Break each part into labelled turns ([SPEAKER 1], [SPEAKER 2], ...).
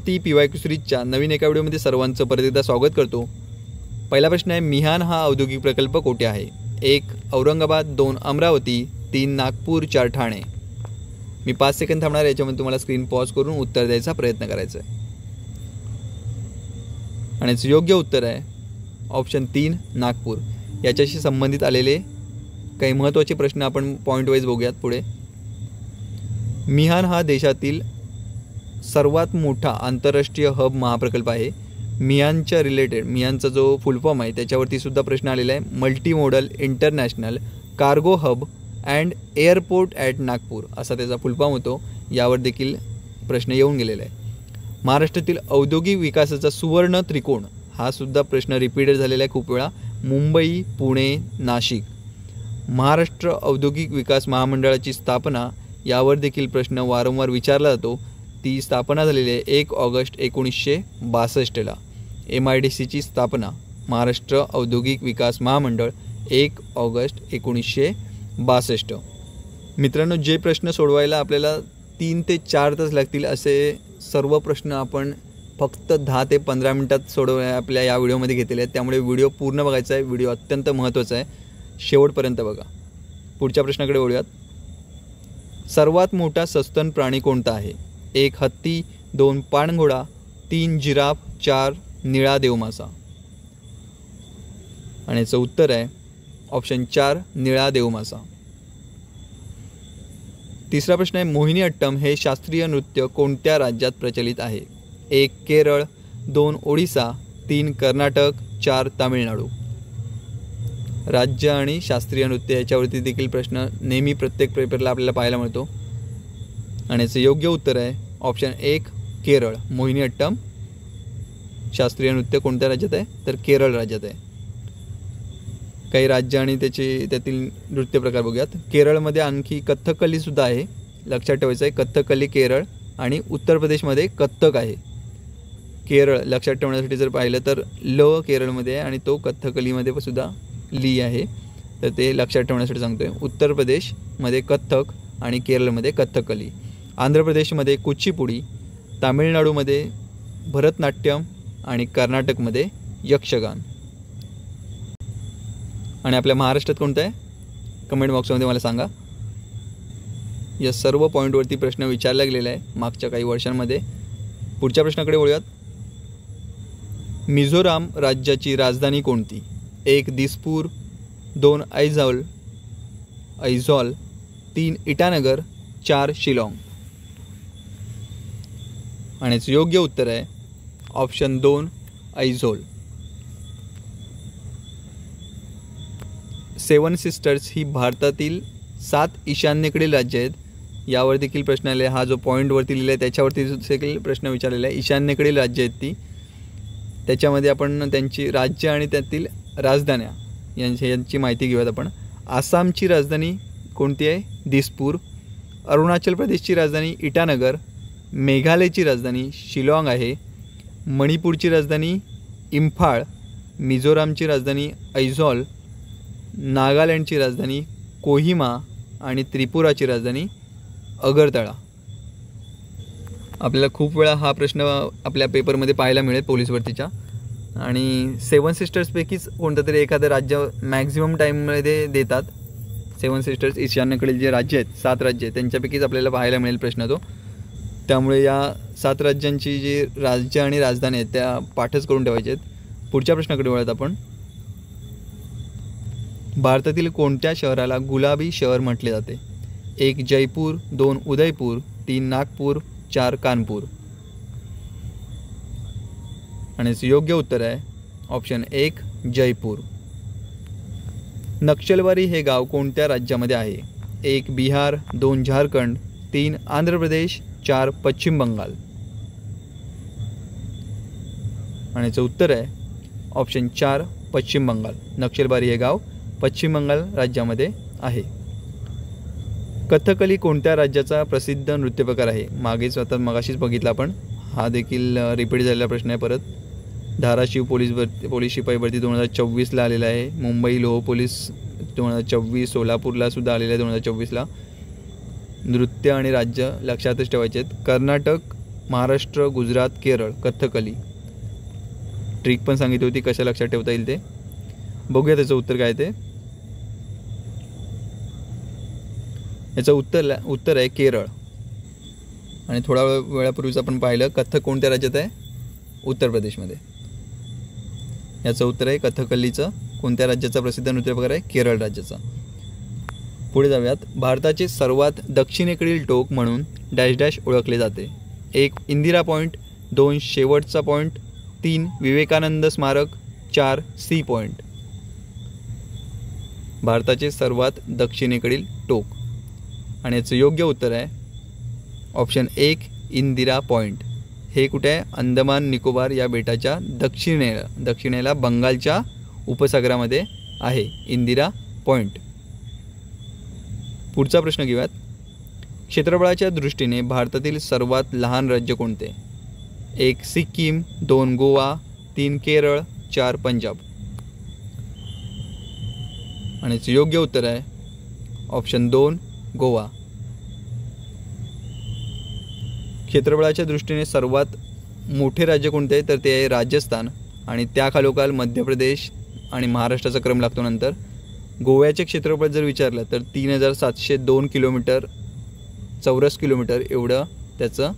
[SPEAKER 1] ती PYQ सिरीजच्या नवीन एका व्हिडिओमध्ये सर्वांचं परत एकदा स्वागत करतो। पहिला प्रश्न आहे, मिहान हा औद्योगिक प्रकल्प कोठे आहे? 1 औरंगाबाद, 2 अमरावती, 3 नागपूर, 4 ठाणे। मी 5 सेकंद थांबणार, याच्यामध्ये तुम्हाला स्क्रीन पॉज करून उत्तर द्यायचा प्रयत्न करायचा आहे। आणि योग्य उत्तर आहे ऑप्शन 3 नागपूर। याच्याशी संबंधित आलेले काही महत्त्वाचे प्रश्न आपण पॉइंट वाईज बघूयात पुढे। मिहान हा देशातील सर्वात मोठा आंतरराष्ट्रीय हब महाप्रकल्प आहे। मिहानच्या रिलेटेड मिहानचा जो फुल फॉर्म आहे त्याच्यावरती सुद्धा प्रश्न आलेला आहे, multi modal international cargo hub and airport at Nagpur असा त्याचा फुल फॉर्म होतो। यावर देखील प्रश्न येऊन गेलेला आहे। महाराष्ट्रातील औद्योगिक विकासाचा सुवर्ण त्रिकोण हा सुद्धा प्रश्न रिपीटेड झालेला आहे खूप वेळा, मुंबई, पुणे, नाशिक। महाराष्ट्र औद्योगिक विकास महामंडळाची स्थापना यावर देखील प्रश्न वारंवार विचारला जातो। ती स्थापना झालेली आहे 1 ऑगस्ट 1962ला। MIDCची स्थापना महाराष्ट्र औद्योगिक विकास महामंडळ 1 ऑगस्ट 1962। मित्रांनो, जे प्रश्न सोडवायला आपल्याला 3 ते 4 तास लागतील असे सर्व प्रश्न आपण फक्त 10 ते 15 मिनिटात सोडवाय आपल्या या व्हिडिओमध्ये घेतलेले आहेत। त्यामुळे व्हिडिओ पूर्ण बघायचा आहे, व्हिडिओ अत्यंत महत्त्वाचा आहे, शेवटपर्यंत बघा। पुढच्या प्रश्नाकडे वळूयात। सर्वात मोठा सस्तन प्राणी कोणता आहे? 1 हत्ती, 2 पाणघोडा, 3 जिराफ, 4 निळा देवमासा। आणि याचं उत्तर आहे ऑप्शन 4 निळा देवमासा। तिसरा प्रश्न आहे, मोहिनीअट्टम हे शास्त्रीय नृत्य कोणत्या राज्यात प्रचलित आहे? 1 केरळ, 2 ओडिसा, 3 कर्नाटक, 4 तामिळनाडू। राज्य आणि शास्त्रीय नृत्य याच्यावरती देखील प्रश्न नेहमी प्रत्येक पेपरला आपल्याला पाहायला मिळतो। आणि याचं योग्य उत्तर आहे ऑप्शन 1 केरळ। मोहिनीअट्टम शास्त्रीय नृत्य कोणत्या राज्यात आहे? तर केरळ राज्यात आहे। काही राज्य आणि त्यातील नृत्य प्रकार बघूयात। केरळमध्ये आणखी कथ्थकलीसुद्धा आहे, लक्षात ठेवायचं आहे। कथ्थकली केरळ आणि उत्तर प्रदेशमध्ये कथ्थक आहे। केरळ लक्षात ठेवण्यासाठी जर पाहिलं तर ल केरळमध्ये आहे आणि तो कथ्थकलीमध्ये सुद्धा ली आहे, तर ते लक्षात ठेवण्यासाठी सांगतोय। उत्तर प्रदेशमध्ये कथ्थक आणि केरळमध्ये कथ्थकली। आंध्र प्रदेशमध्ये कुचिपुडी, तामिळनाडूमध्ये भरतनाट्यम आणि कर्नाटकमध्ये यक्षगान। आणि आपल्या महाराष्ट्रात कोणतं आहे? कमेंट बॉक्समध्ये मला सांगा। या सर्व पॉईंटवरती प्रश्न विचारला गेलेला आहे मागच्या काही वर्षांमध्ये। पुढच्या प्रश्नाकडे वळूयात। मिझोराम राज्याची राजधानी कोणती? 1 दिसपूर, 2 ऐझॉल, 3 इटानगर, 4 शिलाँग। आणि योग्य उत्तर आहे ऑप्शन 2 ऐझॉल। 7 सिस्टर्स ही भारतातील 7 ईशान्येकडील राज्य आहेत। यावर देखील प्रश्न आले। हा जो पॉईंटवरती लिहिला आहे त्याच्यावरती देखील प्रश्न विचारलेला आहे। ईशान्येकडील राज्य आहेत ती, त्याच्यामध्ये आपण त्यांची राज्य आणि त्यातील राजधान्या यांची माहिती घेऊयात आपण। आसामची राजधानी कोणती आहे? दिसपूर। अरुणाचल प्रदेशची राजधानी इटानगर। मेघालयची राजधानी शिलाँग आहे। मणिपूरची राजधानी इम्फाळ। मिझोरामची राजधानी ऐझॉल। नागालँडची राजधानी कोहिमा आणि त्रिपुराची राजधानी अगरतळा। आपल्याला खूप वेळा हा प्रश्न आपल्या पेपरमध्ये पाहायला मिळेल पोलीस भरतीच्या। आणि 7 सिस्टर्सपैकीच कोणतं तरी एखादं राज्य मॅक्झिमम टाईममध्ये देतात। 7 सिस्टर्स ईशान्येकडील जे राज्य आहेत, 7 राज्य आहेत, त्यांच्यापैकीच आपल्याला पाहायला मिळेल प्रश्न तो। त्यामुळे या 7 राज्यांची जी राज्य आणि राजधानी आहेत त्या पाठच करून ठेवायचे आहेत। पुढच्या प्रश्नाकडे वळत आपण। भारतातील कोणत्या शहराला गुलाबी शहर म्हटले जाते? 1 जयपूर, 2 उदयपूर, 3 नागपूर, 4 कानपूर। आणि योग्य उत्तर आहे ऑप्शन 1 जयपूर। नक्षलवारी हे गाव कोणत्या राज्यामध्ये आहे? 1 बिहार, 2 झारखंड, 3 आंध्र प्रदेश, 4 पश्चिम बंगाल। आणि याचं उत्तर आहे ऑप्शन 4 पश्चिम बंगाल। नक्षलवारी हे गाव पश्चिम बंगाल राज्यामध्ये आहे। कथकली कोणत्या राज्याचा प्रसिद्ध नृत्यप्रकार आहे? मगाशीच बघितला आपण, हा देखील रिपीट झालेला प्रश्न आहे परत। धाराशिव पोलीस शिपाई भरती 2024ला आलेला आहे। मुंबई लोह पोलीस 2024, सोलापूरला सुद्धा आलेला आहे 2024ला। नृत्य आणि राज्य लक्षातच ठेवायचे आहेत। कर्नाटक महाराष्ट्र, गुजरात, केरळ, कथकली. ट्रिक पण सांगितली होती कशा लक्षात ठेवता येईल ते. बघूया त्याचं उत्तर काय ते. याचं उत्तर आहे केरळ. आणि थोडा वेळापूर्वीच आपण पाहिलं कथक कोणत्या राज्यात आहे, उत्तर प्रदेशमध्ये. याचं उत्तर आहे कथकलीचं कोणत्या राज्याचा प्रसिद्ध नृत्यप्रकार आहे, केरळ राज्याचा. पुढे जाऊयात. भारताचे सर्वात दक्षिणेकडील टोक म्हणून डॅश डॅश ओळखले जाते. 1 इंदिरा पॉईंट, 2 शेवटचा पॉईंट, 3 विवेकानंद स्मारक, 4 सी पॉईंट. भारताचे सर्वात दक्षिणेकडील टोक. आणि याचं योग्य उत्तर आहे ऑप्शन 1 इंदिरा पॉईंट. हे कुठे आहे, अंदमान निकोबार या बेटाच्या दक्षिणेला बंगालच्या उपसागरामध्ये आहे इंदिरा पॉईंट. पुढचा प्रश्न घेऊयात. क्षेत्रफळाच्या दृष्टीने भारतातील सर्वात लहान राज्य कोणते. 1 सिक्कीम, 2 गोवा, 3 केरळ, 4 पंजाब. आणि याचं योग्य उत्तर आहे ऑप्शन 2 गोवा. क्षेत्रफळाच्या दृष्टीने सर्वात मोठे राज्य कोणते आहे तर ते आहे राजस्थान. आणि त्याखालोखाल मध्य प्रदेश आणि महाराष्ट्राचा क्रम लागतो नंतर. गोव्याचे क्षेत्रफळ जर विचारलं तर 3702 किलोमीटर चौरस किलोमीटर एवढं त्याचं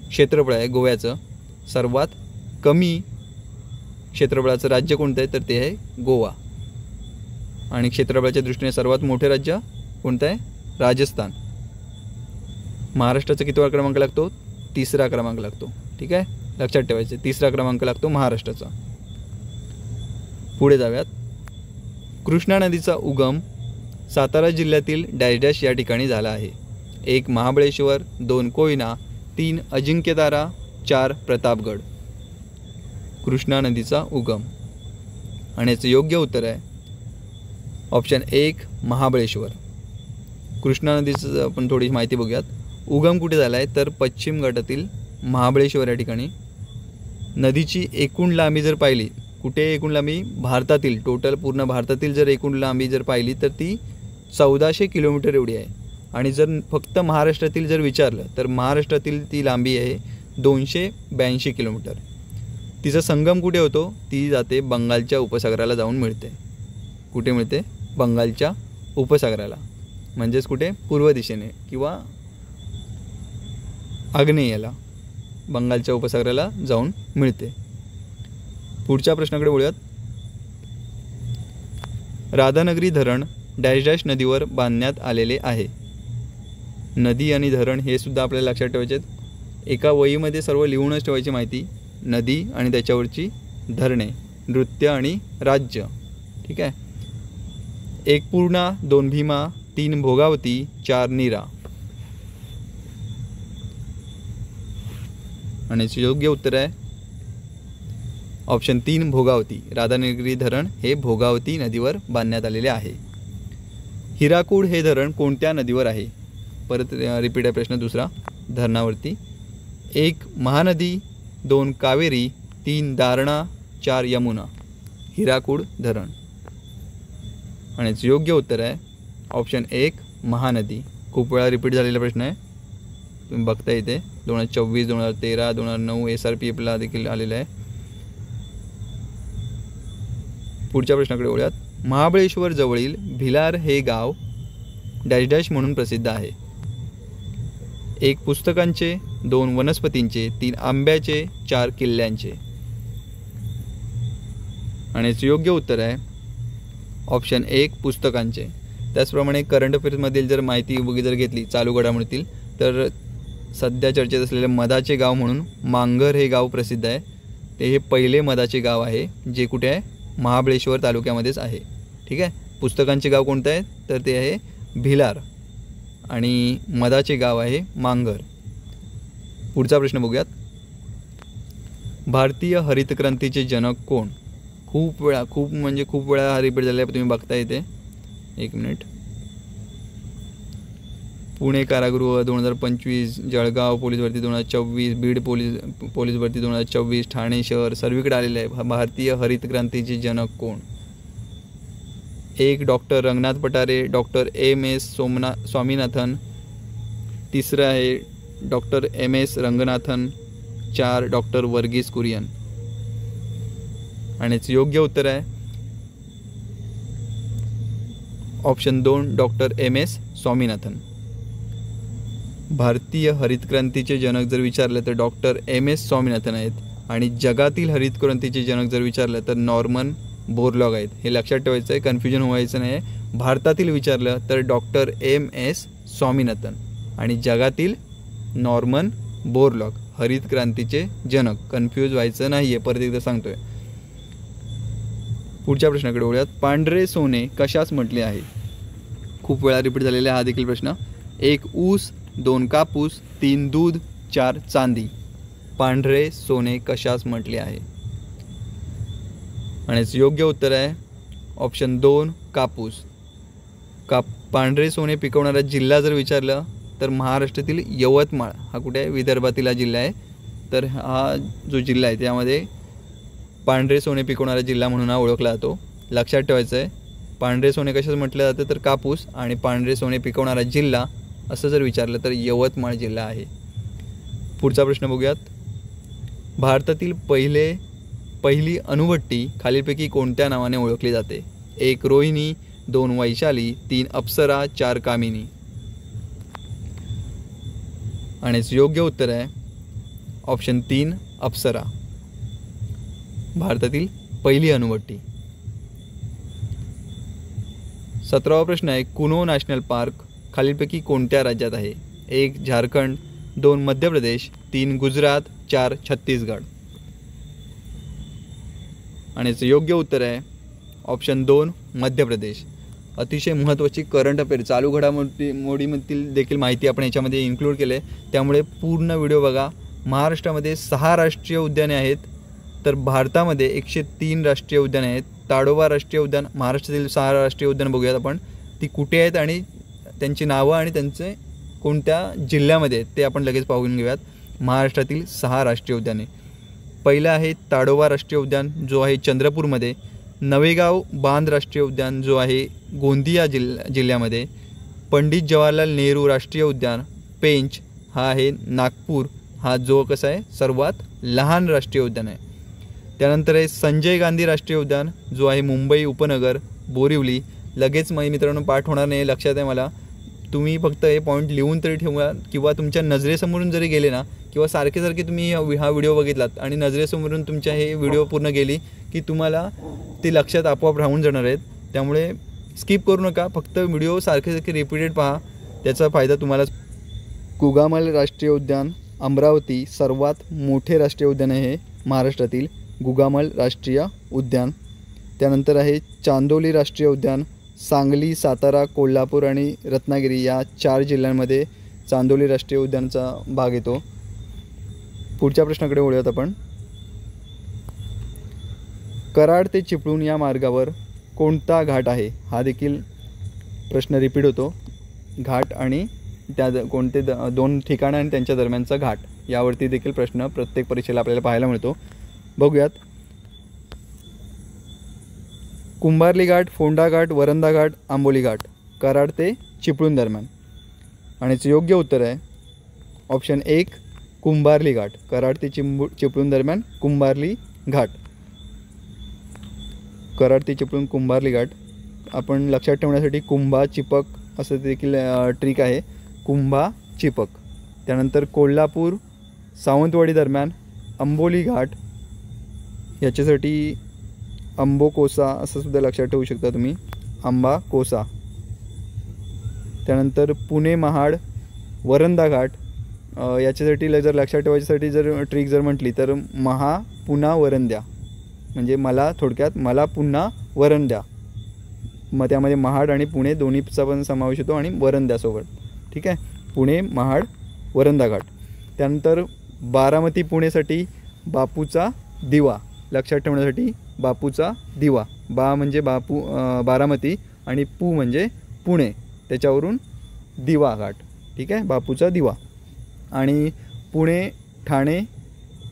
[SPEAKER 1] क्षेत्रफळ आहे गोव्याचं. सर्वात कमी क्षेत्रफळाचं राज्य कोणतं आहे तर ते आहे गोवा. आणि क्षेत्रफळाच्या दृष्टीने सर्वात मोठे राज्य कोणतं आहे, राजस्थान. महाराष्ट्राचा कितवा क्रमांक लागतो, 3रा क्रमांक लागतो. ठीक आहे, लक्षात ठेवायचं 3रा क्रमांक लागतो महाराष्ट्राचा. पुढे जाऊयात. कृष्णा नदीचा उगम सातारा जिल्ह्यातील डॅश डॅश या ठिकाणी झाला आहे. 1 महाबळेश्वर, 2 कोयना, 3 अजिंक्यतारा, 4 प्रतापगड. कृष्णा नदीचा उगम. आणि याचं योग्य उत्तर आहे ऑप्शन 1 महाबळेश्वर. कृष्णा नदीचं आपण थोडी माहिती बघूयात. उगम कुठे झाला आहे तर पश्चिम घाटातील महाबळेश्वर या ठिकाणी. नदीची एकूण लांबी जर पाहिली, कुठे एकूण लांबी, भारतातील टोटल पूर्ण भारतातील जर एकूण लांबी जर पाहिली तर ती 1400 किलोमीटर एवढी आहे. आणि जर फक्त महाराष्ट्रातील जर विचारलं तर महाराष्ट्रातील ती लांबी आहे 282 किलोमीटर. तिचा संगम कुठे होतो, ती जाते बंगालच्या उपसागराला जाऊन मिळते. कुठे मिळते, बंगालच्या उपसागराला. म्हणजेच कुठे, पूर्व दिशेने किंवा आग्नेयला बंगालच्या उपसागराला जाऊन मिळते. पुढच्या प्रश्नाकडे वळूयात. राधानगरी धरण डॅश डॅश नदीवर बांधण्यात आलेले आहे. नदी आणि धरण हे सुद्धा आपल्याला लक्षात ठेवायचे. एका वहीमध्ये सर्व लिहूनच ठेवायची माहिती. नदी आणि त्याच्यावरची धरणे, नृत्य आणि राज्य. ठीक आहे. 1 पूर्णा, 2 भीमा, 3 भोगावती, 4 नीरा. आणि योग्य उत्तर आहे ऑप्शन 3 भोगावती. राधानगरी धरण हे भोगावती नदीवर बांधण्यात आलेले आहे. हिराकूड हे धरण कोणत्या नदीवर आहे. परत रिपीट आहे प्रश्न दुसरा धरणावरती. 1 महानदी, 2 कावेरी, 3 दारणा, 4 यमुना. हिराकूड धरण. आणि योग्य उत्तर आहे ऑप्शन 1 महानदी. खूप वेळा रिपीट झालेला प्रश्न आहे, तुम्ही बघता येते. 2024, 2013, 2009 SRPFला देखील आलेला आहे. पुढच्या प्रश्नाकडे वळूयात. महाबळेश्वर जवळील भिलार हे गाव डॅश डॅश म्हणून प्रसिद्ध आहे. 1 पुस्तकांचे, 2 वनस्पतींचे, 3 आंब्याचे, 4 किल्ल्यांचे. आणि योग्य उत्तर आहे ऑप्शन 1 पुस्तकांचे. त्याचप्रमाणे करंट अफेअर्समधील जर माहिती वगैरे जर घेतली चालू घडामोडीतील तर सध्या चर्चेत असलेले मधाचे गाव म्हणून मांगर हे गाव प्रसिद्ध आहे. ते हे पहिले मधाचे गाव आहे जे कुठे आहे, महाबळेश्वर तालुक्यामध्येच आहे. ठीक आहे. पुस्तकांचे गाव कोणतं आहे तर ते आहे भिलार आणि मधाचे गाव आहे मांगर. पुढचा प्रश्न बघूयात. भारतीय हरित क्रांतीचे जनक कोण. खूप वेळा हा रिपीट झालेला आहे, तुम्ही बघता येते. 1 मिनिट. पुणे कारागृह 2025, जळगाव पोलीस भरती 2024, बीड पोलीस भरती 2024, ठाणे शहर सर्वीकडे आलेलं आहे. भारतीय हरित क्रांतीचे जनक कोण. 1 doctor Ranganath Pathare, doctor MS Swaminathan, 3रं आहे doctor MS Ranganathan, 4 doctor Verghese Kurien. आणि याचं योग्य उत्तर आहे ऑप्शन 2 डॉक्टर MS स्वामीनाथन. भारतीय हरितक्रांतीचे जनक जर विचारलं तर डॉक्टर MS स्वामीनाथन आहेत. आणि जगातील हरितक्रांतीचे जनक जर विचारलं तर नॉर्मन बोरलॉग आहेत. हे लक्षात ठेवायचं आहे, कन्फ्युजन व्हायचं नाही. भारतातील विचारलं तर डॉक्टर MS स्वामीनाथन आणि जगातील नॉर्मन बोरलॉग, हरितक्रांतीचे जनक. कन्फ्यूज व्हायचं नाही आहे, परत एकदा सांगतोय. पुढच्या प्रश्नाकडे वळूयात. पांढरे सोने कशास म्हटले आहे? खूप वेळा रिपीट झालेला हा देखील प्रश्न. 1 ऊस, 2 कापूस, 3 दूध, 4 चांदी. पांढरे सोने कशास म्हटले आहे? आणि योग्य उत्तर आहे ऑप्शन 2 कापूस. पांढरे सोने पिकवणारा जिल्हा जर विचारलं तर महाराष्ट्रातील यवतमाळ हा कुठे आहे? विदर्भातील हा जिल्हा आहे. तर हा जो जिल्हा आहे त्यामध्ये पांढरे सोने पिकवणारा जिल्हा म्हणून हा ओळखला जातो. लक्षात ठेवायचं आहे, पांढरे सोने कशाच म्हटलं जातं तर कापूस, आणि पांढरे सोने पिकवणारा जिल्हा असं जर विचारलं तर यवतमाळ जिल्हा आहे. पुढचा प्रश्न बघूयात. भारतातील पहिली अणुभट्टी खालीलपैकी कोणत्या नावाने ओळखली जाते? 1 रोहिणी, 2 वैशाली, 3 अप्सरा, 4 कामिनी. आणि योग्य उत्तर आहे ऑप्शन 3 अप्सरा, भारतातील पहिली अणुभट्टी. 17वा प्रश्न आहे. कुनो नॅशनल पार्क खालीलपैकी कोणत्या राज्यात आहे? 1 झारखंड, 2 मध्य प्रदेश, 3 गुजरात, 4 छत्तीसगड. आणि याचं योग्य उत्तर आहे ऑप्शन 2 मध्य प्रदेश. अतिशय महत्त्वाची करंट अफेअर, चालू घडामोडीमधील देखील माहिती आपण याच्यामध्ये इन्क्लूड केले, त्यामुळे पूर्ण व्हिडिओ बघा. महाराष्ट्रामध्ये 6 राष्ट्रीय उद्याने आहेत, तर भारतामध्ये 103 राष्ट्रीय उद्याने आहेत. ताडोबा राष्ट्रीय उद्यान, महाराष्ट्रातील 6 राष्ट्रीय उद्यान बघूयात आपण, ती कुठे आहेत आणि त्यांची नावं आणि त्यांचे कोणत्या जिल्ह्यामध्ये आहेत ते आपण लगेच पाहून घेऊयात. महाराष्ट्रातील 6 राष्ट्रीय उद्याने. पहिलं आहे ताडोबा राष्ट्रीय उद्यान जो आहे चंद्रपूरमध्ये. नवेगाव बांध राष्ट्रीय उद्यान जो आहे गोंदिया जिल्ह्यामध्ये. पंडित जवाहरलाल नेहरू राष्ट्रीय उद्यान पेंच हा आहे नागपूर, हा जो कसा आहे सर्वात लहान राष्ट्रीय उद्यान आहे. त्यानंतर आहे संजय गांधी राष्ट्रीय उद्यान जो आहे मुंबई उपनगर बोरिवली. लगेच मित्रांनो पाठ होणार नाही, लक्षात आहे मला. तुम्ही फक्त हे पॉईंट लिहून तरी ठेवा, किंवा तुमच्या नजरेसमोरून जरी गेले ना, किंवा सारखे तुम्ही हा व्हिडिओ बघितलात आणि नजरेसमोरून तुमच्या हे व्हिडिओ पूर्ण गेली की तुम्हाला ते लक्षात आपोआप राहून जाणार आहेत. त्यामुळे स्किप करू नका, फक्त व्हिडिओ सारखे रिपीटेड पहा, त्याचा फायदा तुम्हाला. कुगामल राष्ट्रीय उद्यान अमरावती, सर्वात मोठे राष्ट्रीय उद्यान आहे महाराष्ट्रातील गुगामल राष्ट्रीय उद्यान. त्यानंतर आहे चांदोली राष्ट्रीय उद्यान. सांगली, सातारा, कोल्हापूर आणि रत्नागिरी या 4 जिल्ह्यांमध्ये चांदोली राष्ट्रीय उद्यानाचा भाग येतो. पुढच्या प्रश्नाकडे वळूयात आपण. कराड ते चिपळूण या मार्गावर कोणता घाट आहे? हा देखील प्रश्न रिपीट होतो. घाट आणि त्या कोणते 2 ठिकाणं आणि त्यांच्या दरम्यानचा घाट, यावरती देखील प्रश्न प्रत्येक परीक्षेला आपल्याला पाहायला मिळतो. बघूयात. कुंभार्ली घाट, फोंडा घाट, वरंधा घाट, आंबोली घाट. कराड ते चिपळूण दरम्यान. आणि याचं योग्य उत्तर आहे ऑप्शन 1 कुंभार्ली घाट. कराड ते चिपळूण दरम्यान कुंभार्ली घाट. कराड ते चिपळूण कुंभार्ली घाट. आपण लक्षात ठेवण्यासाठी कुंभा चिपक असं देखील ट्रिक आहे, कुंभा चिपक. त्यानंतर कोल्हापूर सावंतवाडी दरम्यान आंबोली घाट, याच्यासाठी आंबोकोसा असं सुद्धा लक्षात ठेवू शकता तुम्ही, आंबा कोसा. त्यानंतर पुणे महाड वरंधा घाट, याच्यासाठी जर लक्षात ठेवायच्यासाठी जर ट्रिक जर म्हटली तर महा पुन्हा वरंद्या, म्हणजे मला थोडक्यात मला पुन्हा वरण द्या. मग त्यामध्ये महाड आणि पुणे दोन्हीचा पण समावेश होतो आणि वरंद्यासोबत. ठीक आहे, पुणे महाड वरंधा घाट. त्यानंतर बारामती पुणेसाठी बापूचा दिवा, लक्षात ठेवण्यासाठी बापूचा दिवा. बा म्हणजे बापू बारामती आणि पू म्हणजे पुणे, त्याच्यावरून दिवा घाट. ठीक आहे, बापूचा दिवा. आणि पुणे ठाणे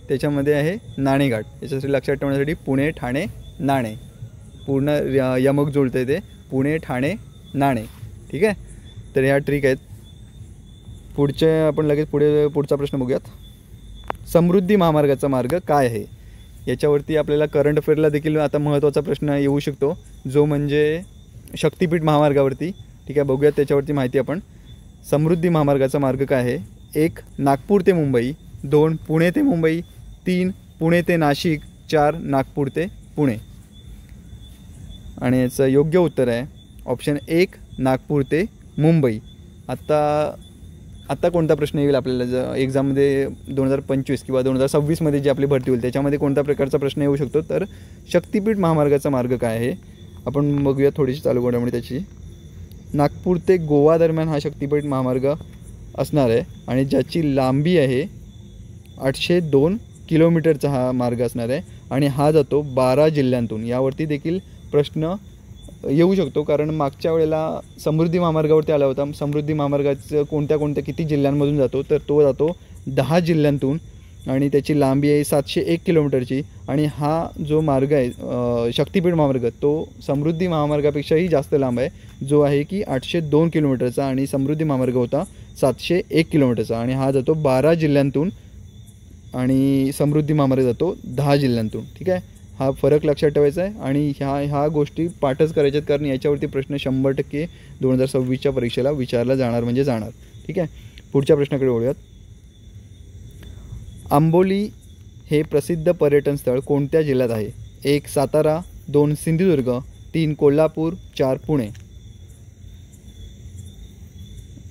[SPEAKER 1] त्याच्यामध्ये आहे नाणेघाट. याच्यासाठी लक्षात ठेवण्यासाठी पुणे ठाणे नाणे, पूर्ण यमक जुळते ते पुणे ठाणे नाणे. ठीक आहे, तर ह्या ट्रिक आहेत. पुढचे आपण लगेच पुढचा प्रश्न बघूयात. समृद्धी महामार्गाचा मार्ग काय आहे? याच्यावरती आपल्याला करंट अफेअरला देखील आता महत्त्वाचा प्रश्न येऊ शकतो, जो म्हणजे शक्तिपीठ महामार्गावरती. ठीक आहे, बघूयात त्याच्यावरती माहिती आपण. समृद्धी महामार्गाचा मार्ग काय आहे? 1 नागपूर ते मुंबई, 2 पुणे ते मुंबई, 3 पुणे ते नाशिक, 4 नागपूर ते पुणे. आणि याचं योग्य उत्तर आहे ऑप्शन 1 नागपूर ते मुंबई. आत्ता कोणता प्रश्न येईल आपल्याला जर एक्झाममध्ये 2025 किंवा 2026मध्ये जी आपली भरती होईल त्याच्यामध्ये कोणत्या प्रकारचा प्रश्न येऊ शकतो? तर शक्तिपीठ महामार्गाचा मार्ग काय आहे आपण बघूया थोडीशी चालू घडामोडी त्याची. नागपूर ते गोवा दरम्यान हा शक्तिपीठ महामार्ग असणार आहे आणि ज्याची लांबी आहे 802 किलोमीटरचा हा मार्ग असणार आहे आणि हा जातो 12 जिल्ह्यांतून. यावरती देखील प्रश्न येऊ शकतो, कारण मागच्या वेळेला समृद्धी महामार्गावरती आला होता. समृद्धी महामार्गाचं कोणत्या किती जिल्ह्यांमधून जातो? तर तो जातो 10 जिल्ह्यांतून आणि त्याची लांबी आहे 701 किलोमीटरची. आणि हा जो मार्ग आहे शक्तिपीठ महामार्ग, तो समृद्धी महामार्गापेक्षाही जास्त लांब आहे, जो आहे की 802 किलोमीटरचा. आणि समृद्धी महामार्ग होता 701 किलोमीटरचा आणि हा जातो 12 जिल्ह्यांतून आणि समृद्धी महामार्ग जातो 10 जिल्ह्यांतून. ठीक आहे, हा फरक लक्षात ठेवायचा आहे आणि ह्या गोष्टी पाठच करायच्यात, कारण याच्यावरती प्रश्न 100% 2026च्या परीक्षेला विचारला जाणार म्हणजे जाणार. ठीक आहे, पुढच्या प्रश्नाकडे वळूयात. आंबोली हे प्रसिद्ध पर्यटन स्थळ कोणत्या जिल्ह्यात आहे? 1 सातारा, 2 सिंधुदुर्ग, 3 कोल्हापूर, 4 पुणे.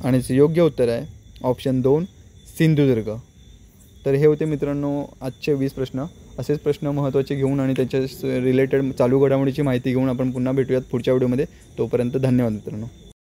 [SPEAKER 1] आणि योग्य उत्तर आहे ऑप्शन 2 सिंधुदुर्ग. तर हे होते मित्रांनो आजचे 20 प्रश्न. असेच प्रश्न महत्त्वाचे घेऊन आणि त्याच्या रिलेटेड चालू घडामोडीची माहिती घेऊन आपण पुन्हा भेटूयात पुढच्या व्हिडिओमध्ये. तोपर्यंत धन्यवाद मित्रांनो.